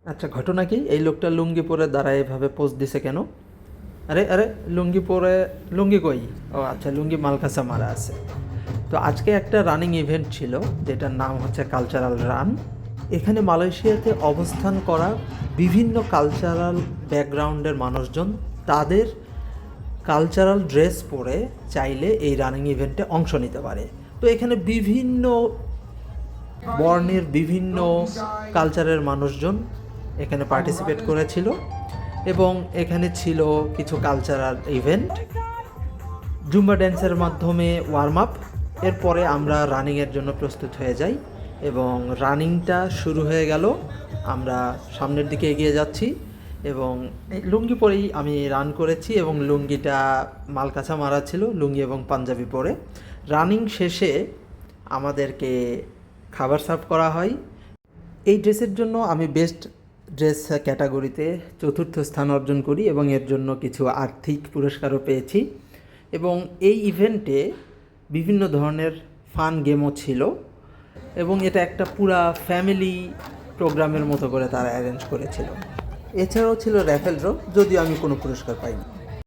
আচ্ছা, ঘটনা কি? এই লোকটা লুঙ্গি পরে দাঁড়ায় এভাবে পোজ দিছে কেন? আরে আরে, লুঙ্গি পরে, লুঙ্গি কই? ও আচ্ছা, লুঙ্গি মালখাসা মারা আছে। তো আজকে একটা রানিং ইভেন্ট ছিল যেটার নাম হচ্ছে কালচারাল রান। এখানে মালয়েশিয়াতে অবস্থান করা বিভিন্ন কালচারাল ব্যাকগ্রাউন্ডের মানুষজন তাদের কালচারাল ড্রেস পরে চাইলে এই রানিং ইভেন্টে অংশ নিতে পারে। তো এখানে বিভিন্ন বর্ণের বিভিন্ন কালচারের মানুষজন এখানে পার্টিসিপেট করেছিল এবং এখানে ছিল কিছু কালচারাল ইভেন্ট, জুম্বা ড্যান্সের মাধ্যমে ওয়ার্ম আপ। এরপরে আমরা রানিংয়ের জন্য প্রস্তুত হয়ে যাই এবং রানিংটা শুরু হয়ে গেল। আমরা সামনের দিকে এগিয়ে যাচ্ছি এবং এই লুঙ্গি পরেই আমি রান করেছি এবং লুঙ্গিটা মালকাছা মারা ছিল, লুঙ্গি এবং পাঞ্জাবি পরে। রানিং শেষে আমাদেরকে খাবার সার্ভ করা হয়। এই ড্রেসের জন্য আমি বেস্ট ড্রেস ক্যাটাগরিতে 4র্থ স্থান অর্জন করি এবং এর জন্য কিছু আর্থিক পুরস্কারও পেয়েছি। এবং এই ইভেন্টে বিভিন্ন ধরনের ফান গেমও ছিল এবং এটা একটা পুরা ফ্যামিলি প্রোগ্রামের মতো করে তারা অ্যারেঞ্জ করেছিল। এছাড়াও ছিল র্যাফেল ড্র, যদিও আমি কোনো পুরস্কার পাইনি।